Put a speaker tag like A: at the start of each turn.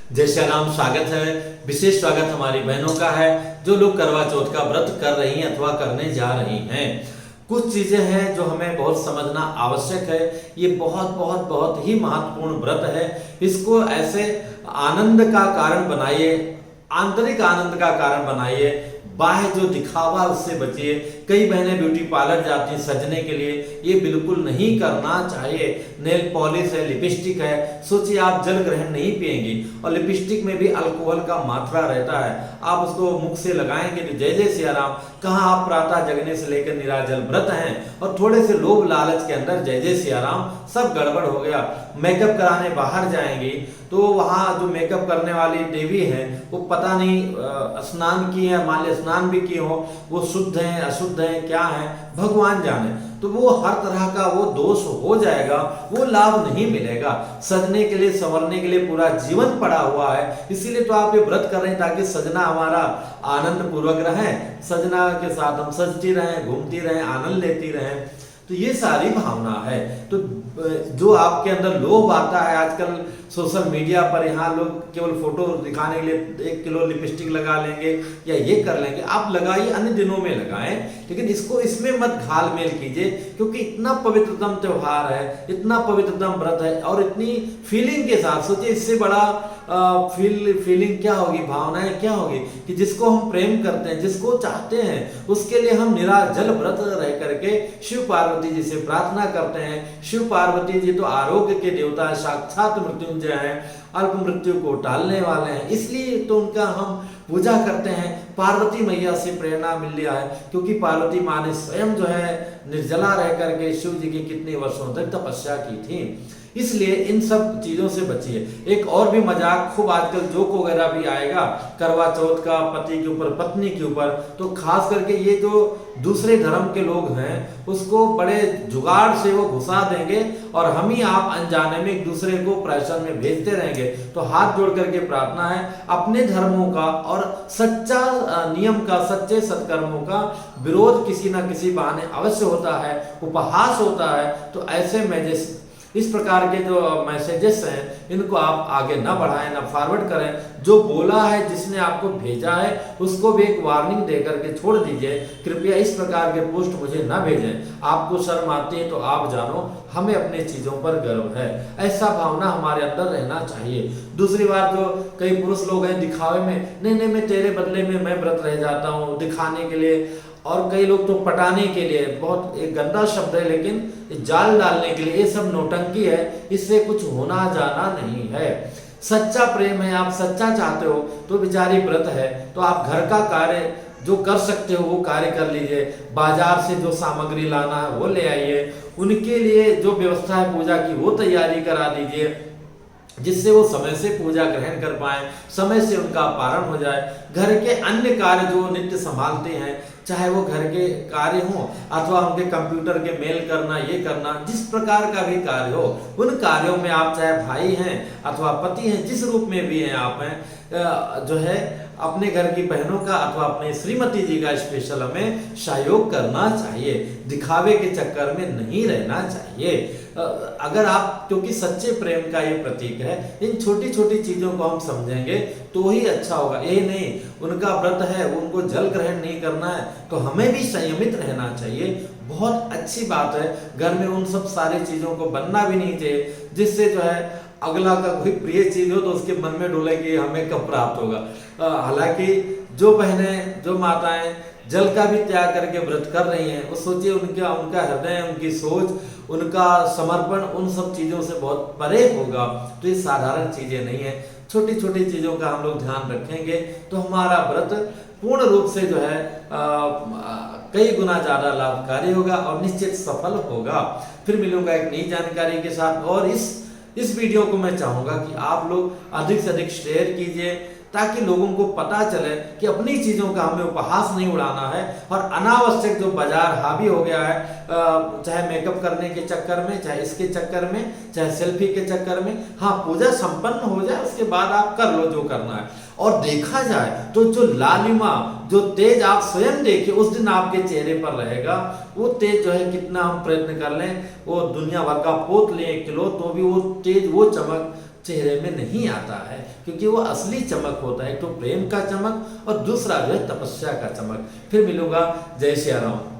A: जय श्री राम। स्वागत है, विशेष स्वागत हमारी बहनों का है जो लोग करवा चौथ का व्रत कर रही हैं अथवा करने जा रही हैं। कुछ चीजें हैं जो हमें बहुत समझना आवश्यक है। ये बहुत बहुत बहुत ही महत्वपूर्ण व्रत है। इसको ऐसे आनंद का कारण बनाइए, आंतरिक आनंद का कारण बनाइए, बाह्य जो दिखावा उससे बचिए। कई बहनें ब्यूटी पार्लर जाती हैं सजने के लिए, ये बिल्कुल नहीं करना चाहिए। नेल पॉलिश है, लिपस्टिक है, सोचिए आप जल ग्रहण नहीं पिएंगी और लिपस्टिक में भी अल्कोहल का मात्रा रहता है, आप उसको मुख से लगाएंगे तो जय जय सिया राम। कहाँ आप प्रातः जगने से लेकर निराजल व्रत हैं और थोड़े से लोभ लालच के अंदर जय जय सिया राम, सब गड़बड़ हो गया। मेकअप कराने बाहर जाएंगी तो वहां जो मेकअप करने वाली देवी है वो पता नहीं स्नान की है, मान लिया स्नान भी किए हो, वो शुद्ध है अशुद्ध है क्या है भगवान जाने, तो वो हर तरह का वो दोष हो जाएगा, वो लाभ नहीं मिलेगा। सजने के लिए संवरने के लिए पूरा जीवन पड़ा हुआ है, इसीलिए तो आप ये व्रत कर रहे हैं ताकि सजना हमारा आनंद पूर्वक रहे, सजना के साथ हम सजती रहें, घूमती रहें, आनंद लेती रहें। तो ये सारी भावना है। तो जो आपके अंदर लोभ आता है आजकल सोशल मीडिया पर, यहाँ लोग केवल फोटो दिखाने के लिए 1 किलो लिपस्टिक लगा लेंगे या ये कर लेंगे, आप लगाइए, अन्य दिनों में लगाएं, लेकिन इसको इसमें मत घालमेल कीजिए, क्योंकि इतना पवित्रतम त्योहार है, इतना पवित्रतम व्रत है और इतनी फीलिंग के साथ सोचिए, इससे बड़ा फीलिंग क्या होगी, भावनाएं क्या होगी कि जिसको हम प्रेम करते हैं, जिसको चाहते हैं, उसके लिए हम निराजल व्रत रह करके शिव पार्वती जी से प्रार्थना करते हैं। शिव पार्वती जी तो आरोग्य के देवता, साक्षात मृत्युंजय हैं, अल्प मृत्यु को टालने वाले हैं, इसलिए तो उनका हम पूजा करते हैं। पार्वती मैया से प्रेरणा मिल लिया है, क्योंकि पार्वती माँ ने स्वयं जो है निर्जला रह करके शिव जी की कितने वर्षों तक तपस्या की थी, इसलिए इन सब चीजों से बचिए। एक और भी मजाक खूब आजकल जोक वगैरह भी आएगा करवा चौथ का, पति के ऊपर पत्नी के ऊपर, तो खास करके ये जो दूसरे धर्म के लोग हैं उसको बड़े जुगाड़ से वो घुसा देंगे और हम ही आप अनजाने में एक दूसरे को प्रैशन में भेजते रहेंगे। तो हाथ जोड़ करके प्रार्थना है, अपने धर्मों का और सच्चा नियम का, सच्चे सत्कर्मों का विरोध किसी ना किसी बहाने अवश्य होता है, उपहास होता है। तो ऐसे मैसेज, इस प्रकार के जो मैसेजेस हैं इनको आप आगे ना बढ़ाएं, ना फॉरवर्ड करें। जो बोला है, जिसने आपको भेजा है, उसको भी एक वार्निंग दे करके छोड़ दीजिए, कृपया इस प्रकार के पोस्ट मुझे ना भेजें। आपको शर्म आती है तो आप जानो, हमें अपने चीजों पर गर्व है, ऐसा भावना हमारे अंदर रहना चाहिए। दूसरी बात, जो कई पुरुष लोग हैं दिखावे में, नहीं नहीं मैं तेरे बदले में मैं व्रत रह जाता हूँ दिखाने के लिए, और कई लोग तो पटाने के लिए, बहुत एक गंदा शब्द है लेकिन जाल डालने के लिए, ये सब नौटंकी है, इससे कुछ होना जाना नहीं है। सच्चा प्रेम है, आप सच्चा चाहते हो तो बेचारी व्रत है, तो आप घर का कार्य जो कर सकते हो वो कार्य कर लीजिए, बाजार से जो सामग्री लाना है वो ले आइए, उनके लिए जो व्यवस्था है पूजा की वो तैयारी करा दीजिए, जिससे वो समय से पूजा ग्रहण कर पाए, समय से उनका पारण हो जाए। घर के अन्य कार्य जो नित्य संभालते हैं, चाहे वो घर के कार्य हो अथवा उनके कंप्यूटर के मेल करना, ये करना, जिस प्रकार का भी कार्य हो, उन कार्यों में आप चाहे भाई हैं अथवा पति हैं, जिस रूप में भी हैं आप हैं, जो है अपने घर की बहनों का अथवा अपने श्रीमती जी का स्पेशल हमें सहयोग करना चाहिए, दिखावे के चक्कर में नहीं रहना चाहिए। अगर आप, क्योंकि सच्चे प्रेम का ये प्रतीक है, इन छोटी छोटी चीजों को हम समझेंगे तो ही अच्छा होगा। ये नहीं उनका व्रत है, उनको जल ग्रहण नहीं करना है, तो हमें भी संयमित रहना चाहिए। बहुत अच्छी बात है, घर में उन सब सारी चीजों को बनना भी नहीं चाहिए, जिससे जो है अगला का कोई प्रिय चीज हो तो उसके मन में डोले कि हमें कब प्राप्त होगा। हालांकि जो बहनें, जो माताएं जल का भी त्याग करके व्रत कर रही हैं, वो सोचिए उनका हृदय, उनकी सोच, उनका समर्पण उन सब चीजों से बहुत परे होगा। तो ये साधारण चीजें नहीं है, छोटी छोटी चीजों का हम लोग ध्यान रखेंगे तो हमारा व्रत पूर्ण रूप से जो है कई गुना ज्यादा लाभकारी होगा और निश्चित सफल होगा। फिर मिलूंगा एक नई जानकारी के साथ, और इस वीडियो को मैं चाहूंगा कि आप लोग अधिक से अधिक शेयर कीजिए, ताकि लोगों को पता चले कि अपनी चीजों का हमें उपहास नहीं उड़ाना है और अनावश्यक जो बाजार हावी हो गया है, चाहे मेकअप करने के चक्कर में, चाहे इसके चक्कर में, चाहे सेल्फी के चक्कर में, हाँ पूजा संपन्न हो जाए उसके बाद आप कर लो जो करना है। और देखा जाए तो जो लालिमा, जो तेज आप स्वयं देखिए उस दिन आपके चेहरे पर रहेगा, वो तेज जो है कितना हम प्रयत्न कर लें, वो दुनिया भर का पोत लें 1 किलो तो भी वो तेज, वो चमक चेहरे में नहीं आता है, क्योंकि वो असली चमक होता है, एक तो प्रेम का चमक और दूसरा जो है तपस्या का चमक। फिर मिलूंगा। जय श्री राम।